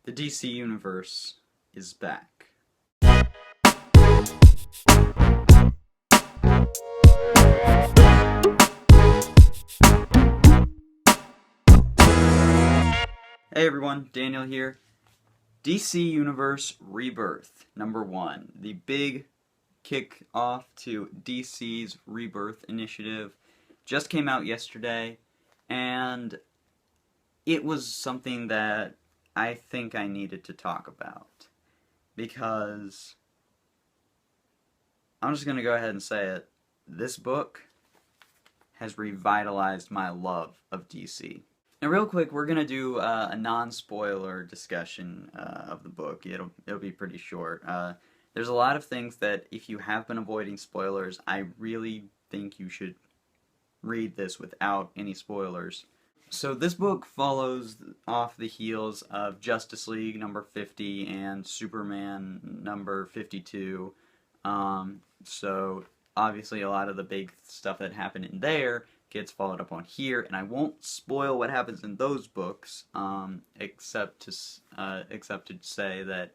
The DC Universe is back. Hey everyone, Daniel here. DC Universe Rebirth, #1. The big kick-off to DC's Rebirth initiative just came out yesterday, and it was something that I think I needed to talk about, because I'm just going to go ahead and say it. This book has revitalized my love of DC. Now, real quick, we're going to do a non-spoiler discussion of the book. It'll be pretty short. There's a lot of things that, if you have been avoiding spoilers, I really think you should read this without any spoilers. So this book follows off the heels of Justice League #50 and Superman #52. So obviously a lot of the big stuff that happened in there gets followed up on here, and I won't spoil what happens in those books, except to say that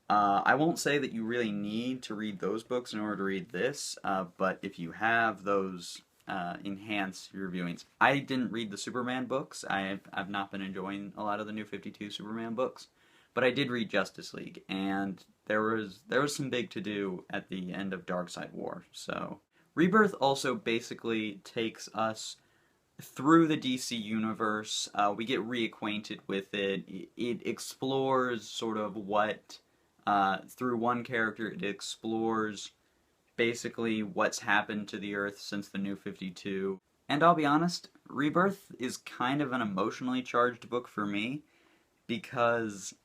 I won't say that you really need to read those books in order to read this, but if you have those, enhance your viewings. I didn't read the Superman books. I've not been enjoying a lot of the New 52 Superman books, but I did read Justice League, and there was some big to do at the end of Darkseid War. So Rebirth also basically takes us through the DC universe. We get reacquainted with it. It explores sort of what, through one character, it explores basically what's happened to the Earth since the New 52. And I'll be honest, Rebirth is kind of an emotionally charged book for me, because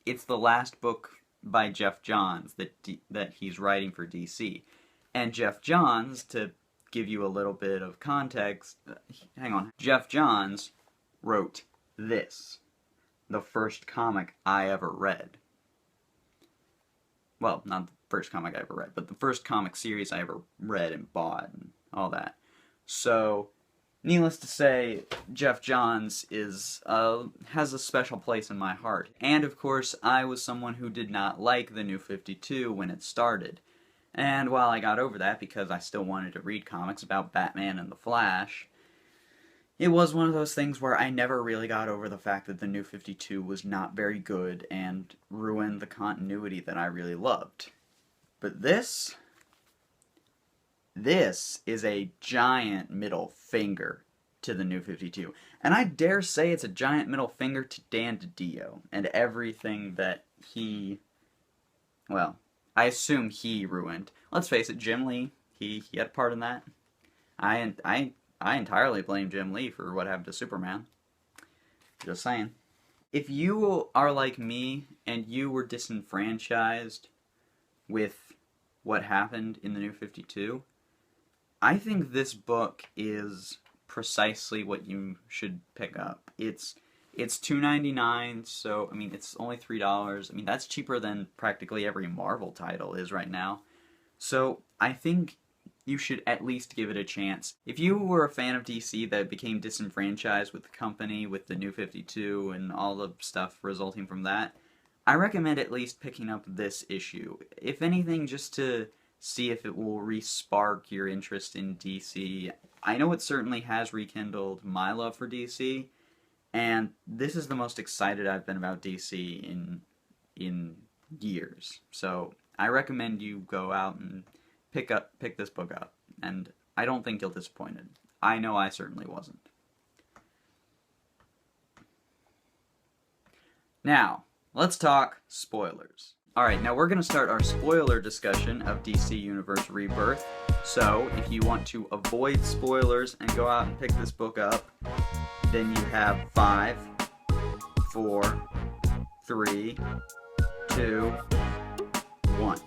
it's the last book by Geoff Johns that he's writing for DC. And Geoff Johns, to give you a little bit of context, Geoff Johns wrote this, the first comic I ever read. Well, not the first comic I ever read, but the first comic series I ever read and bought and all that. So, needless to say, Geoff Johns has a special place in my heart. And of course, I was someone who did not like the New 52 when it started. And while I got over that because I still wanted to read comics about Batman and the Flash, it was one of those things where I never really got over the fact that the New 52 was not very good and ruined the continuity that I really loved. But this is a giant middle finger to the New 52. And I dare say it's a giant middle finger to Dan DiDio and everything that he, well, I assume he ruined. Let's face it, Jim Lee, he had a part in that. I entirely blame Jim Lee for what happened to Superman. Just saying. If you are like me and you were disenfranchised with what happened in the New 52, I think this book is precisely what you should pick up. It's $2.99, so, I mean, it's only $3. I mean, that's cheaper than practically every Marvel title is right now. So, I think you should at least give it a chance. If you were a fan of DC that became disenfranchised with the company, with the New 52, and all the stuff resulting from that, I recommend at least picking up this issue. If anything, just to see if it will re-spark your interest in DC. I know it certainly has rekindled my love for DC, and this is the most excited I've been about DC in years. So I recommend you go out and pick this book up, and I don't think you'll be disappointed. I know I certainly wasn't. Now, let's talk spoilers. Alright, now we're going to start our spoiler discussion of DC Universe Rebirth. So, if you want to avoid spoilers and go out and pick this book up, then you have 5, 4, 3, 2, 1.